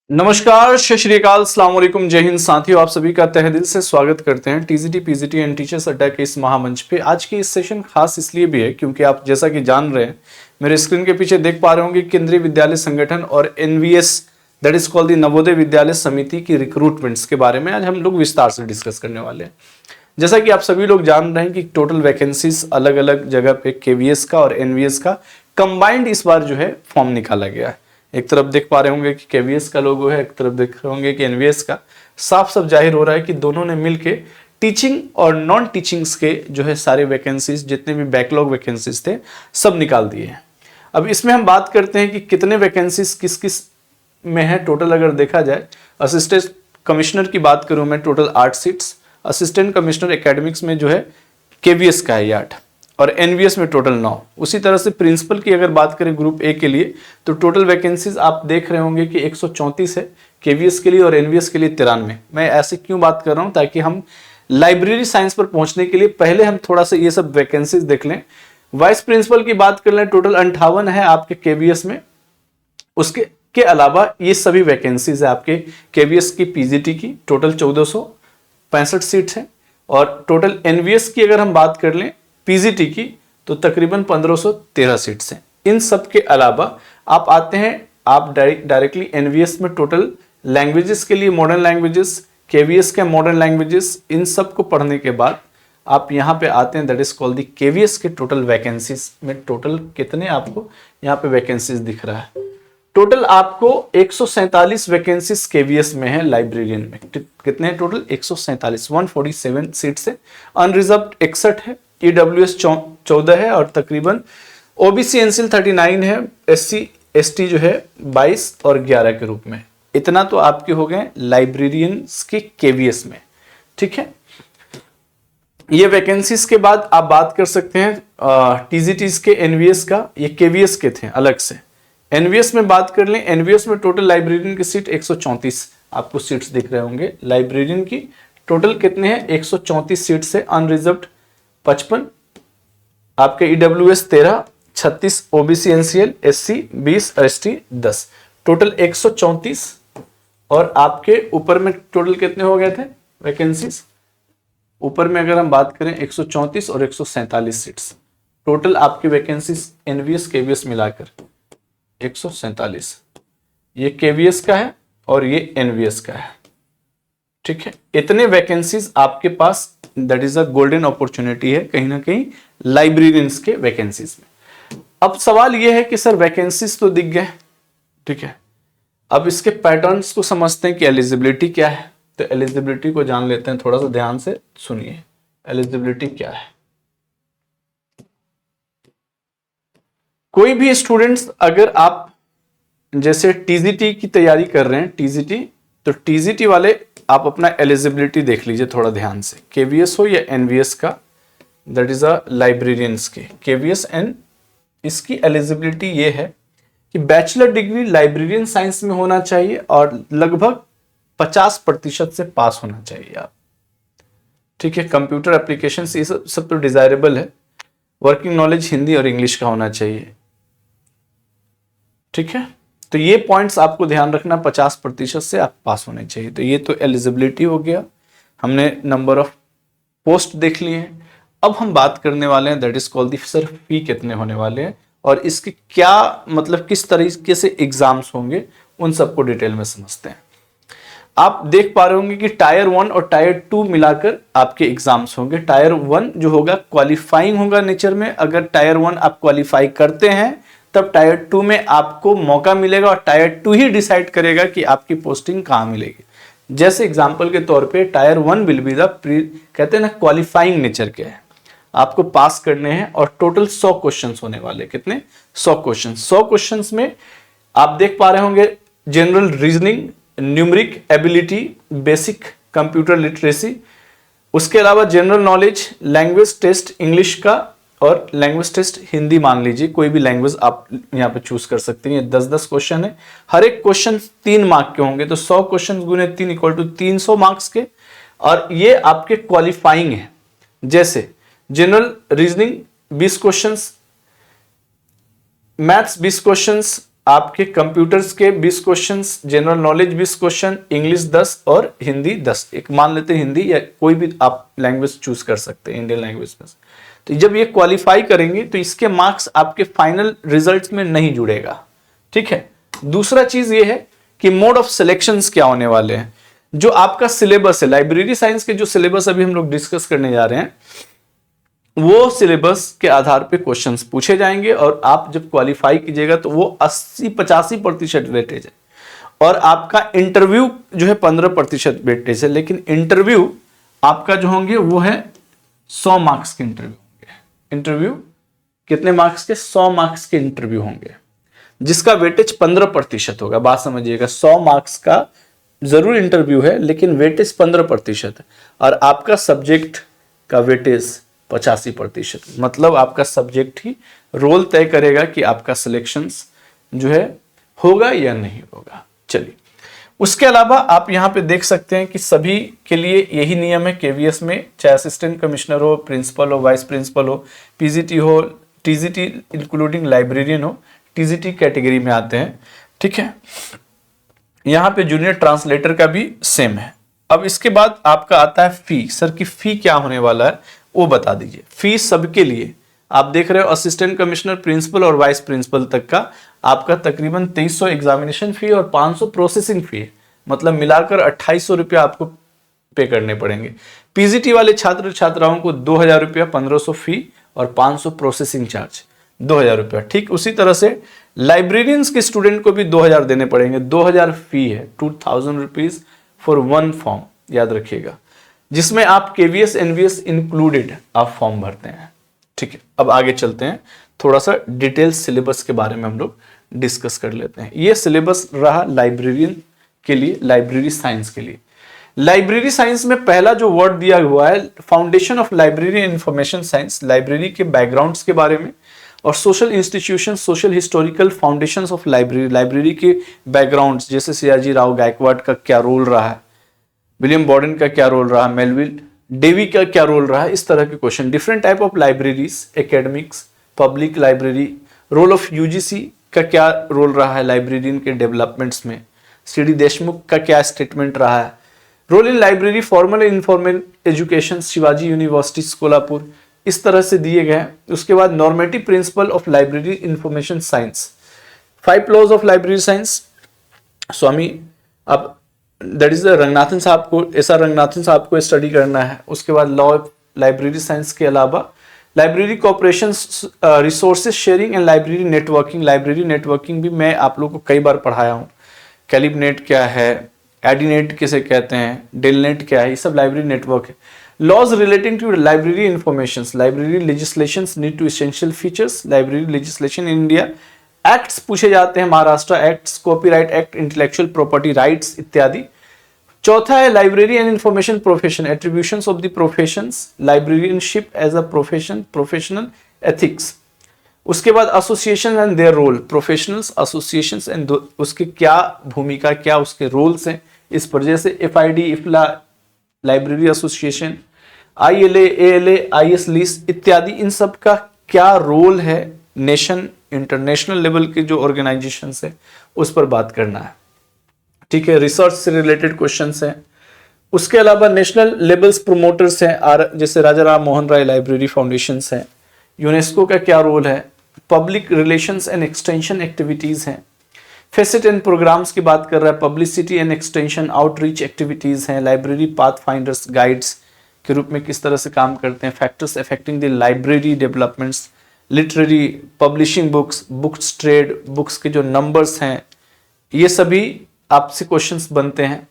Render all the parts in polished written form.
नमस्कार, सत श्री अकाल, अस्सलाम वालेकुम, जय हिंद साथियों। आप सभी का तहे दिल से स्वागत करते हैं टीजीटी पीजीटी एंड टीचर्स अड्डा के इस महामंच पे। आज की इस सेशन खास इसलिए भी है क्योंकि आप जैसा कि जान रहे हैं, मेरे स्क्रीन के पीछे देख पा रहे होंगे केंद्रीय विद्यालय संगठन और NVS that is called the Navodaya Vidyalaya Samiti की रिक्रूटमेंट्स के बारे में आज हम लोग विस्तार से डिस्कस करने वाले हैं। जैसा कि आप सभी लोग जान रहे हैं कि टोटल वैकेंसीज अलग अलग जगह पे केवीएस का और एनवीएस का कंबाइंड इस बार जो है फॉर्म निकाला गया है। एक तरफ देख पा रहे होंगे कि केवीएस का लोगो है, एक तरफ देख रहे होंगे कि एनवीएस का। साफ साफ जाहिर हो रहा है कि दोनों ने मिलके टीचिंग और नॉन टीचिंग्स के जो है सारे वैकेंसीज, जितने भी बैकलॉग वैकेंसीज थे, सब निकाल दिए हैं। अब इसमें हम बात करते हैं कि कितने वैकेंसीज किस किस में है टोटल। अगर देखा जाए, असिस्टेंट कमिश्नर की बात करूं मैं, total 8 seats. Assistant commissioner academics में जो है केवीएस का है 8 और एनवीएस में टोटल 9। उसी तरह से प्रिंसिपल की अगर बात करें ग्रुप ए के लिए, तो टोटल वैकेंसीज आप देख रहे होंगे कि 134 है केवीएस के लिए और एनवीएस के लिए 93। मैं ऐसे क्यों बात कर रहा हूं, ताकि हम लाइब्रेरी साइंस पर पहुंचने के लिए पहले हम थोड़ा सा ये सब वैकेंसीज देख लें। वाइस प्रिंसिपल की बात कर लें, टोटल 58 है आपके केवीएस में। उसके के अलावा ये सभी वैकेंसीज है आपके केवीएस की पीजीटी की, टोटल 1465 सीट्स हैं। और टोटल एनवीएस की अगर हम बात कर लें पीजीटी की, तो तकरीबन 1513 सीट्स हैं। इन सब के अलावा आप आते हैं, आप डायरेक्टली एनवीएस में टोटल लैंग्वेजेस के लिए मॉडर्न लैंग्वेजेस, केवीएस के मॉडर्न लैंग्वेजेस, इन सब को पढ़ने के बाद आप यहाँ पे आते हैं, that is called the KVS के टोटल वैकेंसीज में। टोटल कितने आपको यहाँ पे वैकेंसीज दिख रहा है? टोटल आपको 147 वैकेंसीज केवीएस में है लाइब्रेरियन में। कितने हैं टोटल? 147, 147 सीट्स है। अनरिजर्व 61 है, ईडब्ल्यूएस 14 है और तकरीबन ओबीसी एनसीएल 39 है, एससी एसटी जो है 22 और 11 के रूप में। इतना तो आपके हो गए लाइब्रेरियंस के केवीएस में, ठीक है। ये वैकेंसीज के बाद आप बात कर सकते हैं टीजीटीज के, एनवीएस का। ये केवीएस के थे अलग से। एनवीएस में बात कर लें, एनवीएस में टोटल लाइब्रेरियन की सीट 134 आपको सीट्स दिख रहे होंगे। लाइब्रेरियन की टोटल कितने हैं? 134 सीट्स से। अनरिजर्व 55, आपके EWS 13, 36 OBC NCL, SC 20, ST 10, total 134। और आपके ऊपर में टोटल कितने हो गए थे वैकेंसीज? ऊपर में अगर हम बात करें 134 और 147 सीट्स, टोटल आपकी वैकेंसीज एनवीएस केवीएस मिलाकर 147। ये केवीएस का है और ये एनवीएस का है, ठीक है। इतने वैकेंसीज आपके पास, that is a golden opportunity है कहीं ना कहीं लाइब्रेरियंस के वैकेंसीज में। अब सवाल ये है कि सर वैकेंसीज तो दिख गए, ठीक है, अब इसके पैटर्न्स को समझते हैं कि एलिजिबिलिटी क्या है। तो एलिजिबिलिटी को जान लेते हैं, थोड़ा सा ध्यान से सुनिए। एलिजिबिलिटी क्या है? कोई भी स्टूडेंट्स, अगर आप जैसे टीजीटी की तैयारी कर रहे हैं, टीजीटी, तो टीजीटी वाले आप अपना एलिजिबिलिटी देख लीजिए थोड़ा ध्यान से। केवीएस हो या एनवीएस का, दैट इज अ लाइब्रेरियंस के केवीएस एन, इसकी एलिजिबिलिटी ये है कि बैचलर डिग्री लाइब्रेरियन साइंस में होना चाहिए और लगभग 50% से पास होना चाहिए आप, ठीक है। कंप्यूटर एप्लीकेशन ये सब तो डिजायरेबल है। वर्किंग नॉलेज हिंदी और इंग्लिश का होना चाहिए, ठीक है। तो ये पॉइंट्स आपको ध्यान रखना, 50% से आप पास होने चाहिए। तो ये तो एलिजिबिलिटी हो गया। हमने नंबर ऑफ पोस्ट देख लिए हैं। अब हम बात करने वाले हैं, that is called the, sir fee कितने होने वाले हैं और इसके क्या मतलब किस तरीके से एग्जाम्स होंगे, उन सबको डिटेल में समझते हैं। आप देख पा रहे होंगे कि टायर 1 और टायर 2 मिलाकर आपके एग्जाम्स होंगे। टायर 1 जो होगा क्वालिफाइंग होगा नेचर में। अगर टायर 1 आप क्वालिफाई करते हैं तब टायर 2 में आपको मौका मिलेगा और टायर 2 ही डिसाइड करेगा कि आपकी पोस्टिंग कहां मिलेगी। जैसे एग्जांपल के तौर पे टायर 1 विल बी द, कहते हैं ना, क्वालिफाइंग नेचर के है, आपको पास करने हैं और टोटल 100 क्वेश्चंस होने वाले। कितने? 100 क्वेश्चंस। 100 क्वेश्चंस में आप देख पा रहे होंगे general reasoning, numeric ability, basic computer literacy, उसके अलावा general knowledge, language test English का और लैंग्वेज टेस्ट हिंदी, मान लीजिए कोई भी लैंग्वेज आप यहाँ पे चूज कर सकते हैं। 10-10 क्वेश्चन है, हर एक क्वेश्चन 3 मार्क के होंगे, तो 100 क्वेश्चन गुने 3 इक्वल टू 300 मार्क्स के। और ये आपके क्वालिफाइंग है। जैसे general reasoning 20 questions, maths 20 questions, आपके कंप्यूटर्स के 20 questions, general knowledge 20 question, English 10 और हिंदी 10। एक मान लेते हैं हिंदी, या कोई भी आप लैंग्वेज चूज कर सकते हैं इंडियन लैंग्वेज में। तो जब ये क्वालिफाई करेंगे तो इसके मार्क्स आपके फाइनल रिजल्ट्स में नहीं जुड़ेगा, ठीक है। दूसरा चीज ये है कि मोड ऑफ सिलेक्शंस क्या होने वाले हैं। जो आपका सिलेबस है, लाइब्रेरी साइंस के जो सिलेबस अभी हम लोग डिस्कस करने जा रहे हैं, वो सिलेबस के आधार पे क्वेश्चंस पूछे जाएंगे और आप जब क्वालिफाई कीजिएगा तो वो 80-85% वेटेज है, और आपका इंटरव्यू जो है 15% वेटेज है। लेकिन इंटरव्यू आपका जो होंगे वो है 100 मार्क्स के इंटरव्यू होंगे। इंटरव्यू कितने मार्क्स के? 100 मार्क्स के इंटरव्यू होंगे, जिसका वेटेज 15% होगा। बात समझिएगा, 100 मार्क्स का जरूर इंटरव्यू है लेकिन वेटेज 15% है, और आपका सब्जेक्ट का वेटेज 85%। मतलब आपका सब्जेक्ट ही रोल तय करेगा कि आपका सिलेक्शंस जो है होगा या नहीं होगा। चलिए, उसके अलावा आप यहाँ पे देख सकते हैं कि सभी के लिए यही नियम है केवीएस में, चाहे असिस्टेंट कमिश्नर हो, प्रिंसिपल हो, वाइस प्रिंसिपल हो, पीजीटी हो, टीजीटी इंक्लूडिंग लाइब्रेरियन हो, टीजीटी कैटेगरी में आते हैं, ठीक है। यहाँ पे जूनियर ट्रांसलेटर का भी सेम है। अब इसके बाद आपका आता है फी। सर की फी क्या होने वाला है वो बता दीजिए। फीस सबके लिए आप देख रहे हो, असिस्टेंट कमिश्नर, प्रिंसिपल और वाइस प्रिंसिपल तक का आपका तकरीबन 2300 एग्जामिनेशन फी और 500 प्रोसेसिंग फी है। मतलब मिलाकर 2800 रुपया आपको पे करने पड़ेंगे। पीजीटी वाले छात्र छात्राओं को 2000 रुपया, 1500 फी और 500 प्रोसेसिंग चार्ज, 2000 रुपया। ठीक उसी तरह से लाइब्रेरियंस के स्टूडेंट को भी 2000 देने पड़ेंगे। 2000 फी है, 2000 रुपीज फॉर वन फॉर्म, याद रखिएगा, जिसमें आप केवीएस एनवीएस इंक्लूडेड आप फॉर्म भरते हैं, ठीक है। अब आगे चलते हैं, थोड़ा सा डिटेल सिलेबस के बारे में हम लोग डिस्कस कर लेते हैं। ये सिलेबस रहा लाइब्रेरियन के लिए, लाइब्रेरी साइंस के लिए। लाइब्रेरी साइंस में पहला जो वर्ड दिया हुआ है, foundation of library and information science, library के बैकग्राउंड्स के बारे में, और social institution, social historical foundations of library, library के बैकग्राउंड्स, जैसे सियाजी राव गायकवाड का क्या रोल रहा है, विलियम बॉर्डन का क्या रोल रहा, मेलविल डेवी का क्या रोल रहा है, इस तरह के question. Different type of libraries, academics, public library, role of UGC का क्या रोल रहा है लाइब्रेरियन के डेवलपमेंट्स में, सीडी देशमुख का क्या स्टेटमेंट रहा है, role in library, formal and informal education, Shivaji university Kolhapur, इस तरह से दिए गए। उसके बाद normative principle of library information science, 5 laws of library science, स्वामी अब दैट इज रंगनाथन साहब को, ऐसा रंगनाथन साहब को स्टडी करना है। उसके बाद लॉ ऑफ लाइब्रेरी साइंस के अलावा library cooperation, resources sharing and library networking. Library networking भी मैं आप लोगों को कई बार पढ़ाया हूँ। कैलिबनेट क्या है, एडीनेट किसे कहते हैं, डेलनेट क्या है, ये सब लाइब्रेरी नेटवर्क है। Laws relating to library information, library legislation need to essential features, library legislation in India, acts पूछे जाते हैं, Maharashtra acts, copyright act, intellectual property rights इत्यादि। चौथा है library and information profession, attributions of the professions, librarianship as a profession, professional ethics. उसके बाद association and their role, professionals, associations and उसकी क्या भूमिका, क्या उसके रोल्स हैं इस पर, जैसे FID, IFLA, library association, ILA, ALA, IASLIC इत्यादि, इन सब का क्या रोल है नेशन, इंटरनेशनल लेवल के जो ऑर्गेनाइजेशंस है उस पर बात करना है, ठीक है। रिसर्च से रिलेटेड क्वेश्चंस हैं। उसके अलावा नेशनल लेवल्स प्रोमोटर्स हैं, जैसे राजा राम मोहन राय लाइब्रेरी फाउंडेशंस हैं। यूनेस्को का क्या रोल है, public relations and extension activities हैं। फेसिट एंड प्रोग्राम्स की बात कर रहा है, publicity and extension outreach activities हैं। लाइब्रेरी पाथ फाइंडर्स गाइड्स के रूप में किस तरह से काम करते हैं। Factors affecting the library developments, literary, publishing books, books trade, books के जो नंबर्स हैं, ये सभी आपसे क्वेश्चंस बनते हैं।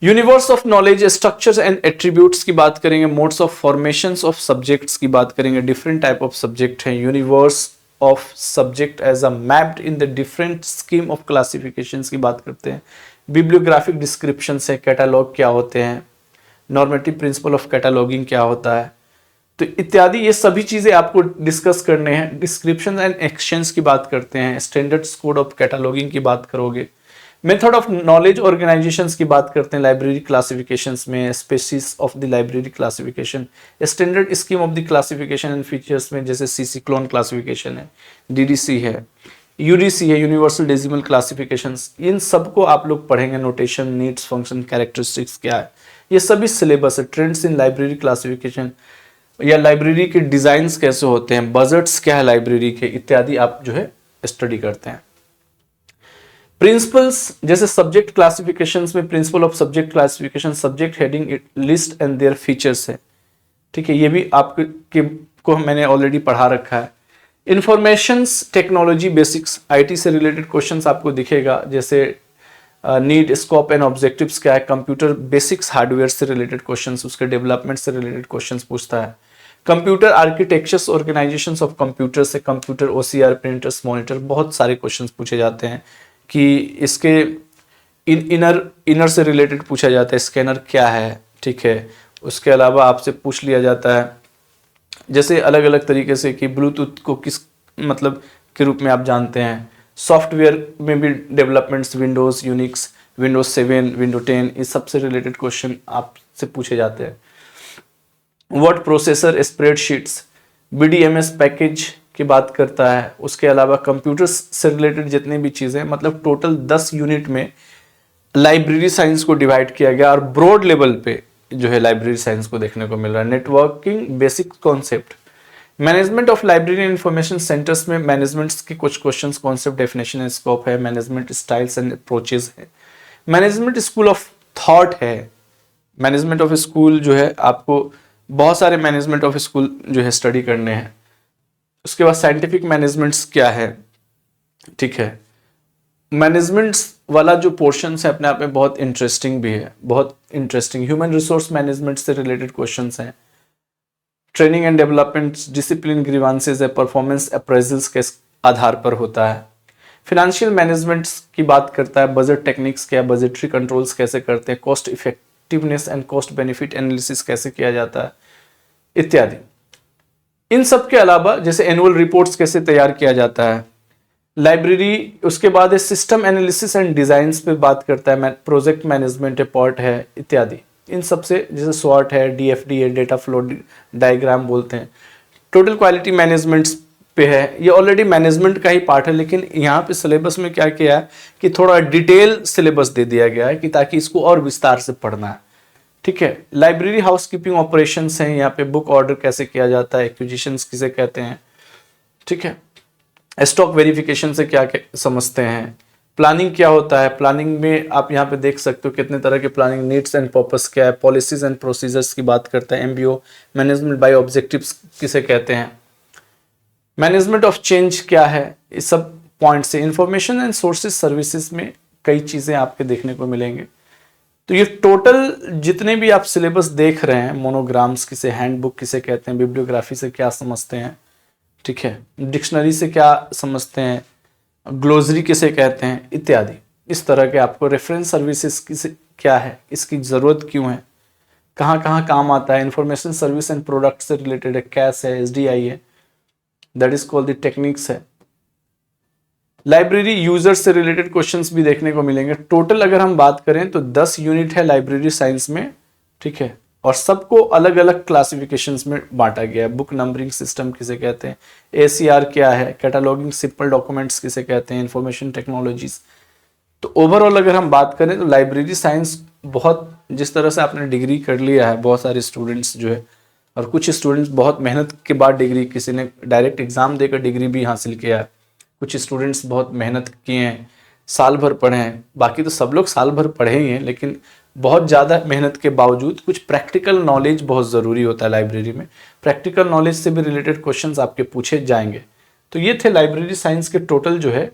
Universe of knowledge, structures and attributes की बात करेंगे। Modes of formations of subjects की बात करेंगे। डिफरेंट टाइप ऑफ सब्जेक्ट हैं। Universe of subject as a mapped in the different scheme of classifications की बात करते हैं। बिब्लियोग्राफिक डिस्क्रिप्शन है, कैटालॉग क्या होते हैं, नॉर्मेटिव प्रिंसिपल ऑफ कैटालॉगिंग क्या होता है, तो इत्यादि ये सभी चीजें आपको डिस्कस करने हैं। डिस्क्रिप्शन एंड एक्सचेंज की बात करते हैं। स्टैंडर्ड्स कोड ऑफ कैटालॉगिंग की बात करोगे। मेथड ऑफ नॉलेज ऑर्गेनाइजेशंस की बात करते हैं लाइब्रेरी क्लासिफिकेशंस में। Species of the library classification, standard scheme of the classification and features में, जैसे सीसी क्लोन क्लासिफिकेशन है, डीडीसी है। यूडीसी है, यूनिवर्सल डेसिमल क्लासिफिकेशंस, इन सबको आप लोग पढ़ेंगे। नोटेशन, नीड्स, फंक्शन, कैरेक्टरिस्टिक्स क्या है, ये सभी सिलेबस है। ट्रेंड्स इन लाइब्रेरी क्लासिफिकेशन या लाइब्रेरी के डिजाइन्स कैसे होते हैं, बजट्स क्या है लाइब्रेरी के, इत्यादि आप जो है स्टडी करते हैं। प्रिंसिपल्स, जैसे सब्जेक्ट क्लासिफिकेशंस में principle of subject classification, subject heading list and their features है, ठीक है, ये भी आपके को मैंने ऑलरेडी पढ़ा रखा है। इंफॉर्मेशंस टेक्नोलॉजी बेसिक्स, आईटी से रिलेटेड क्वेश्चंस आपको दिखेगा, जैसे नीड, स्कोप एंड ऑब्जेक्टिव्स क्या है, कंप्यूटर बेसिक्स हार्डवेयर से रिलेटेड क्वेश्चंस, उसके डेवलपमेंट से रिलेटेड क्वेश्चंस पूछता है। Computer architectures, organisations of computer से कंप्यूटर, ओसीआर, प्रिंटर्स, मॉनिटर, बहुत सारे क्वेश्चंस पूछे जाते हैं कि इसके इनर से रिलेटेड पूछा जाता है, स्कैनर क्या है, ठीक है। उसके अलावा आपसे पूछ लिया जाता है जैसे अलग अलग तरीके से कि ब्लूटूथ को किस मतलब के रूप में आप जानते हैं। सॉफ्टवेयर में भी developments, Windows, Unix, Windows 7, window 10, इस सब से रिलेटेड क्वेश्चन आपसे पूछे जाते हैं। वर्ड प्रोसेसर, स्प्रेडशीट्स, बीडीएमएस पैकेज की बात करता है। उसके अलावा कंप्यूटर से रिलेटेड जितनी भी चीज़ें, मतलब टोटल 10 यूनिट में लाइब्रेरी साइंस को डिवाइड किया गया और ब्रॉड लेवल पे जो है लाइब्रेरी साइंस को देखने को मिल रहा है। Networking basic concept, management of library information centres में मैनेजमेंट्स के कुछ questions, concept, definition and scope है। मैनेजमेंट स्टाइल्स एंड अप्रोचेस है। मैनेजमेंट स्कूल ऑफ थॉट है। मैनेजमेंट ऑफ स्कूल जो है आपको बहुत सारे मैनेजमेंट ऑफ स्कूल जो है स्टडी करने हैं। उसके बाद साइंटिफिक मैनेजमेंट्स क्या है, ठीक है। मैनेजमेंट्स वाला जो पोर्शन है अपने आप में बहुत इंटरेस्टिंग भी है, बहुत इंटरेस्टिंग। ह्यूमन रिसोर्स मैनेजमेंट से रिलेटेड क्वेश्चंस हैं। Training and development, discipline, grievances है, परफॉर्मेंस अप्रेजल्स के आधार पर होता है। फिनेंशियल मैनेजमेंट की बात करता है, बजट टेक्निक्स क्या, बजटरी कंट्रोल्स कैसे करते हैं, cost effectiveness and cost benefit analysis कैसे किया जाता है, इत्यादि। इन सब के अलावा जैसे एनुअल रिपोर्ट्स कैसे तैयार किया जाता है, लाइब्रेरी, उसके बाद सिस्टम एनालिसिस एंड डिजाइंस पे बात करता है, प्रोजेक्ट मैनेजमेंट पार्ट है, इत्यादि। इन सब से जैसे स्वॉट है, डीएफडी है, डेटा फ्लो डायग्राम बोलते हैं। टोटल क्वालिटी मैनेजमेंट पे है, ये ऑलरेडी मैनेजमेंट का ही पार्ट है, लेकिन यहाँ पे सिलेबस में क्या किया है कि थोड़ा डिटेल सिलेबस दे दिया गया है कि ताकि इसको और विस्तार से पढ़ना है, ठीक है। लाइब्रेरी हाउसकीपिंग ऑपरेशंस हैं, यहाँ पे बुक ऑर्डर कैसे किया जाता है, एक्विजिशंस किसे कहते हैं, ठीक है। स्टॉक वेरिफिकेशन से क्या समझते हैं, प्लानिंग क्या होता है, प्लानिंग में आप यहाँ पे देख सकते हो कितने तरह के प्लानिंग, नीड्स एंड पर्पस क्या है, पॉलिसीज एंड प्रोसीजर्स की बात करता है। एमबीओ, मैनेजमेंट बाय ऑब्जेक्टिव्स किसे कहते हैं, मैनेजमेंट ऑफ चेंज क्या है, इस सब पॉइंट से। इंफॉर्मेशन एंड सोर्सेज सर्विसेज में कई चीज़ें आपके देखने को मिलेंगे। तो ये टोटल जितने भी आप सिलेबस देख रहे हैं, मोनोग्राम्स किसे, हैंडबुक किसे कहते हैं, बिब्लियोग्राफी से क्या समझते हैं, ठीक है, डिक्शनरी से क्या समझते हैं, ग्लोसरी किसे कहते हैं, इत्यादि। इस तरह के आपको रेफरेंस सर्विसेज किसे क्या है, इसकी ज़रूरत क्यों है, कहाँ कहाँ काम आता है। इंफॉर्मेशन सर्विस एंड प्रोडक्ट से रिलेटेड है, कैश है, एसडीआई है, that is called the techniques है। लाइब्रेरी यूजर से रिलेटेड क्वेश्चंस भी देखने को मिलेंगे। टोटल अगर हम बात करें तो 10 यूनिट है लाइब्रेरी साइंस में, ठीक है, और सबको अलग अलग क्लासिफिकेशंस में बांटा गया है। बुक नंबरिंग सिस्टम किसे कहते हैं, एसीआर क्या है, कैटलॉगिंग सिंपल डॉक्यूमेंट्स किसे कहते हैं, इंफॉर्मेशन टेक्नोलॉजीज। तो ओवरऑल अगर हम बात करें तो लाइब्रेरी साइंस बहुत, जिस तरह से आपने डिग्री कर लिया है, बहुत सारे स्टूडेंट्स जो है, और कुछ स्टूडेंट्स बहुत मेहनत के बाद डिग्री, किसी ने डायरेक्ट एग्जाम देकर डिग्री भी हासिल किया है, कुछ स्टूडेंट्स बहुत मेहनत किए हैं, साल भर पढ़े हैं। बाकी तो सब लोग साल भर पढ़े ही हैं, लेकिन बहुत ज़्यादा मेहनत के बावजूद कुछ प्रैक्टिकल नॉलेज बहुत ज़रूरी होता है लाइब्रेरी में। प्रैक्टिकल नॉलेज से भी रिलेटेड क्वेश्चंस आपके पूछे जाएंगे। तो ये थे लाइब्रेरी साइंस के टोटल जो है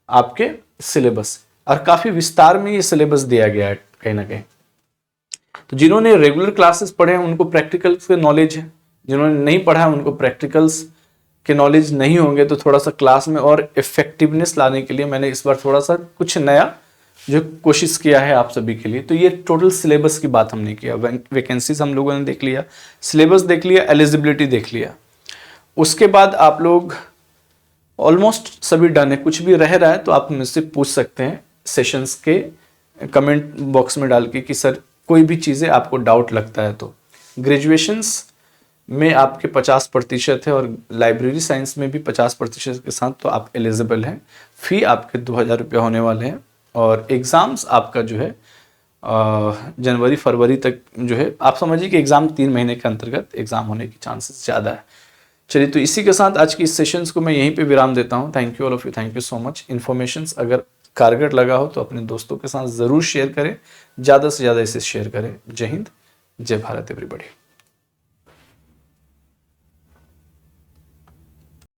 आपके सिलेबस, और काफ़ी विस्तार में ये सिलेबस दिया गया है कहीं ना कहीं। तो जिन्होंने रेगुलर क्लासेस पढ़े हैं उनको प्रैक्टिकल्स के नॉलेज है, जिन्होंने नहीं पढ़ा है उनको प्रैक्टिकल्स के नॉलेज नहीं होंगे। तो थोड़ा सा क्लास में और इफेक्टिवनेस लाने के लिए मैंने इस बार थोड़ा सा कुछ नया जो कोशिश किया है आप सभी के लिए। तो ये टोटल सिलेबस की बात हमने किया, वैकेंसीज हम लोगों ने देख लिया, सिलेबस देख लिया, एलिजिबिलिटी देख लिया। उसके बाद आप लोग ऑलमोस्ट सभी डन है। कुछ भी रह रहा है तो आप मुझसे पूछ सकते हैं सेशंस के कमेंट बॉक्स में डाल के कि सर कोई भी चीज़ें आपको डाउट लगता है तो। ग्रेजुएशंस में आपके 50% है और लाइब्रेरी साइंस में भी 50% के साथ तो आप एलिजिबल हैं। फ़ी आपके 2000 रुपये होने वाले हैं और एग्ज़ाम्स आपका जो है जनवरी फरवरी तक जो है, आप समझिए कि एग्ज़ाम 3 महीने के अंतर्गत एग्ज़ाम होने की चांसेस ज़्यादा है। चलिए, तो इसी के साथ आज की इस सेशंस को मैं यहीं पे विराम देता हूँ। Thank you all of you, thank you so much. Informations अगर कारगर लगा हो तो अपने दोस्तों के साथ ज़रूर शेयर करें, ज़्यादा से ज़्यादा इसे शेयर करें। जय हिंद, जय भारत एवरीबॉडी।